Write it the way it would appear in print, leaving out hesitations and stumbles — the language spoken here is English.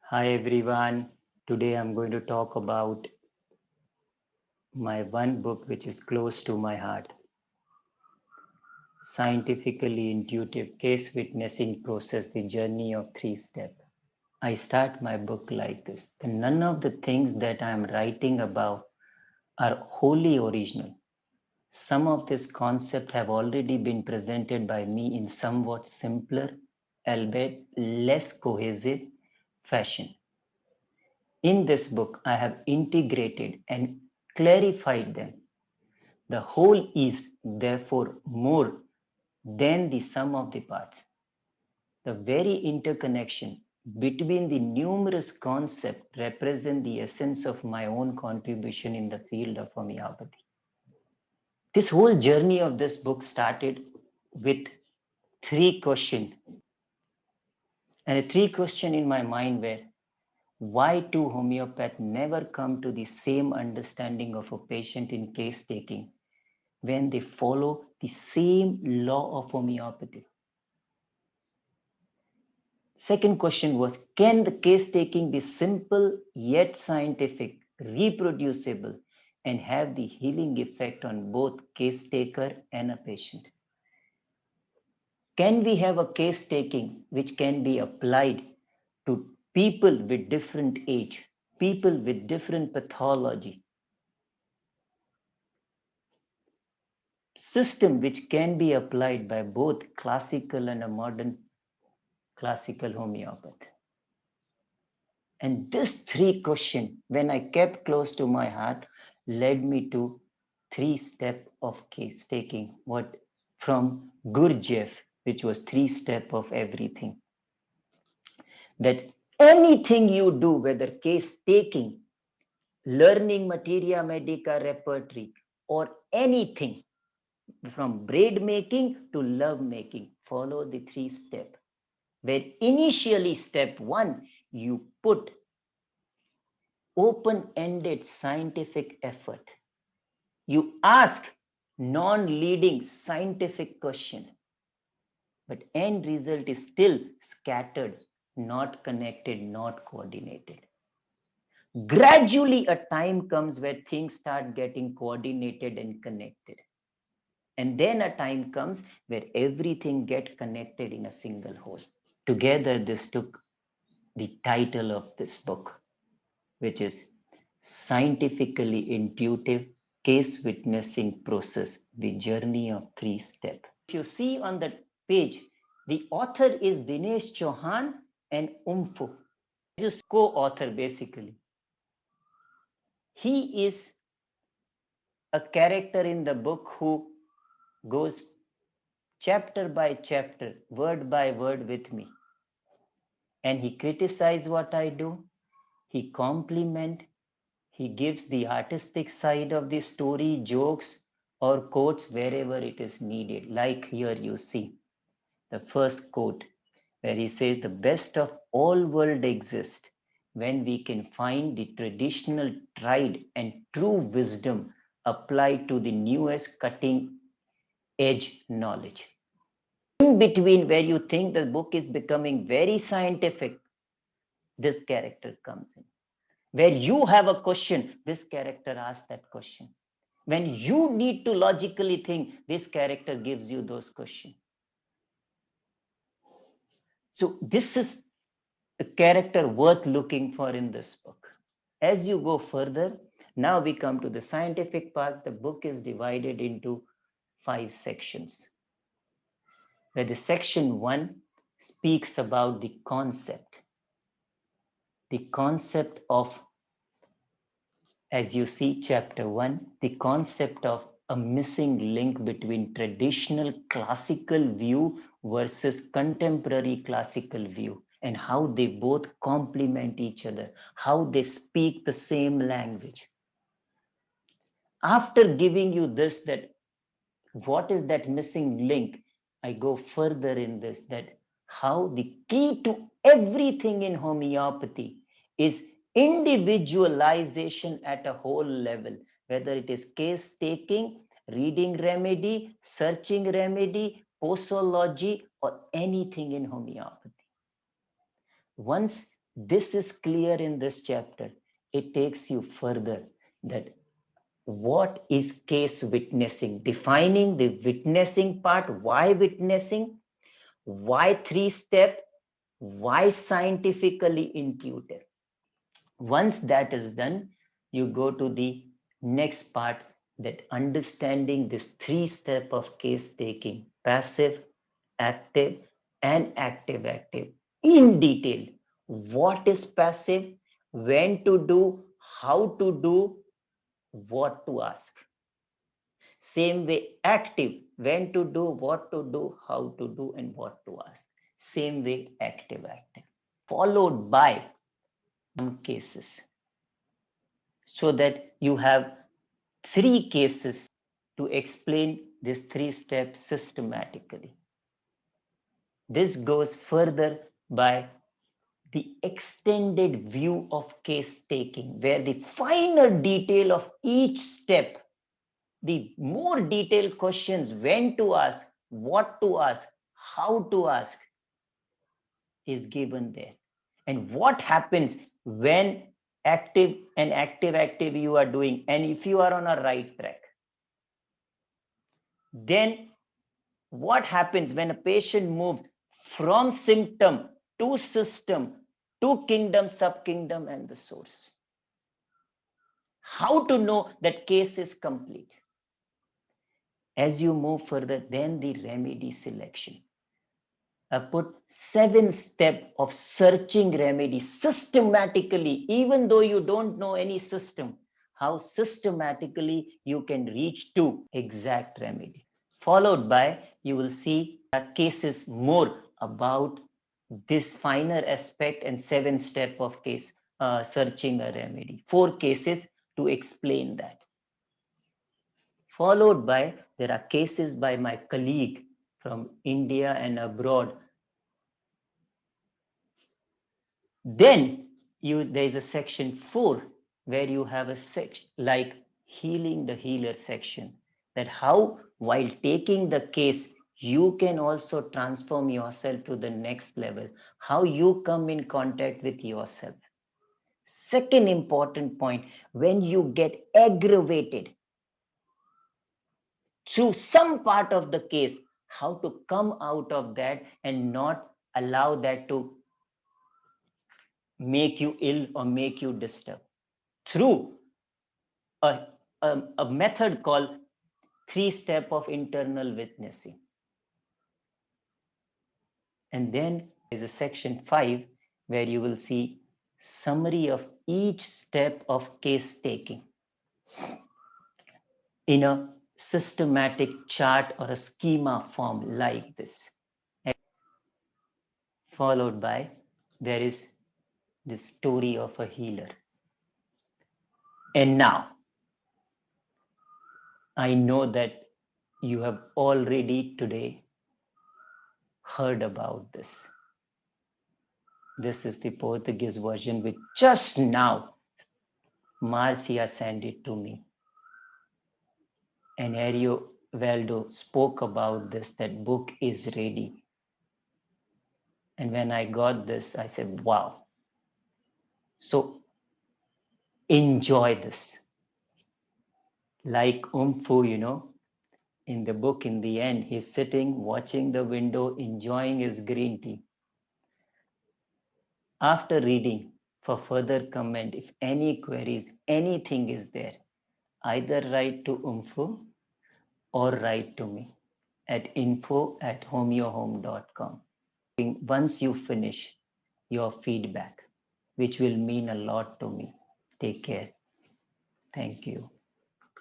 Hi everyone. Today I'm going to talk about my one book which is close to my heart. Scientifically intuitive case witnessing process, the journey of 3 steps. I start my book like this. None of the things that I'm writing about are wholly original. Some of this concept have already been presented by me in somewhat simpler, albeit less cohesive fashion. In this book, I have integrated and clarified them. The whole is therefore more than the sum of the parts. The very interconnection between the numerous concepts represent the essence of my own contribution in the field of homeopathy. This whole journey of this book started with three questions. And the three questions in my mind were, why do homeopaths never come to the same understanding of a patient in case taking when they follow the same law of homeopathy? Second question was, can the case taking be simple yet scientific, reproducible, and have the healing effect on both case taker and a patient? Can we have a case taking which can be applied to people with different age, people with different pathology, system which can be applied by both classical and a modern classical homeopath? And this three question, when I kept close to my heart, led me to 3 step of case taking, what from Gurdjieff, which was 3 step of everything. That anything you do, whether case taking, learning materia medica repertory, or anything from braid making to love making, follow the 3 step. Where initially step one, you put open-ended scientific effort. You ask non-leading scientific question, but end result is still scattered, not connected, not coordinated. Gradually, a time comes where things start getting coordinated and connected. And then a time comes where everything get connected in a single whole. Together, this took the title of this book, which is Scientifically Intuitive Case Witnessing Process, the Journey of 3 Steps. If you see on the page, the author is Dinesh Chauhan and Umfu. Just co-author basically. He is a character in the book who goes chapter by chapter, word by word with me. And he criticizes what I do. He compliment. He gives the artistic side of the story, jokes or quotes wherever it is needed. Like here you see the first quote where he says, the best of all world exists when we can find the traditional tried and true wisdom applied to the newest cutting edge knowledge. In between, where you think the book is becoming very scientific, this character comes in. Where you have a question, this character asks that question. When you need to logically think, this character gives you those questions. So this is a character worth looking for in this book. As you go further, now we come to the scientific part. The book is divided into 5 sections, where the section 1 speaks about the concept of, as you see, chapter 1, the concept of a missing link between traditional classical view versus contemporary classical view, and how they both complement each other, how they speak the same language. After giving you this, that what is that missing link, I go further in this, that how the key to everything in homeopathy is individualization at a whole level, whether it is case taking, reading remedy, searching remedy, posology, or anything in homeopathy. Once This is clear in this chapter. It takes you further that what is case witnessing, defining the witnessing part, why witnessing, why three-step, why scientifically intuitive. Once that is done, you go to the next part, that understanding this three-step of case taking, passive, active, and active in detail. What is passive, when to do, how to do, what to ask. Same way, active, when to do, what to do, how to do, and what to ask. Same way, active. Followed by some cases, so that you have three cases to explain this three steps systematically. This goes further by the extended view of case taking, where the finer detail of each step, the more detailed questions, when to ask, what to ask, how to ask, is given there. And what happens when active you are doing, and if you are on a right track, then what happens when a patient moves from symptom to system to kingdom, subkingdom, and the source. How to know that case is complete. As you move further, then the remedy selection. I put 7 steps of searching remedy systematically, even though you don't know any system, how systematically you can reach to exact remedy. Followed by, you will see cases more about this finer aspect, and 7 step of case searching a remedy. 4 cases to explain that. Followed by, there are cases by my colleague from India and abroad. Then there is a section 4 where you have a section like healing the healer section, that how while taking the case you can also transform yourself to the next level, how you come in contact with yourself. Second important point, when you get aggravated through some part of the case, how to come out of that and not allow that to make you ill or make you disturb, through a, a method called 3 step of internal witnessing. And then there's a section 5 where you will see summary of each step of case taking in a systematic chart or a schema form like this. Followed by, there is the story of a healer. And now, I know that you have already today heard about this. This is the Portuguese version, which just now Marcia sent it to me. And Ario Valdo spoke about this, that book is ready. And when I got this, I said, wow. So enjoy this. Like Fu, in the book, in the end, he's sitting, watching the window, enjoying his green tea. After reading, for further comment, if any queries, anything is there, either write to Fu or write to me at info@homeyourhome.com. Once you finish, your feedback, which will mean a lot to me. Take care. Thank you.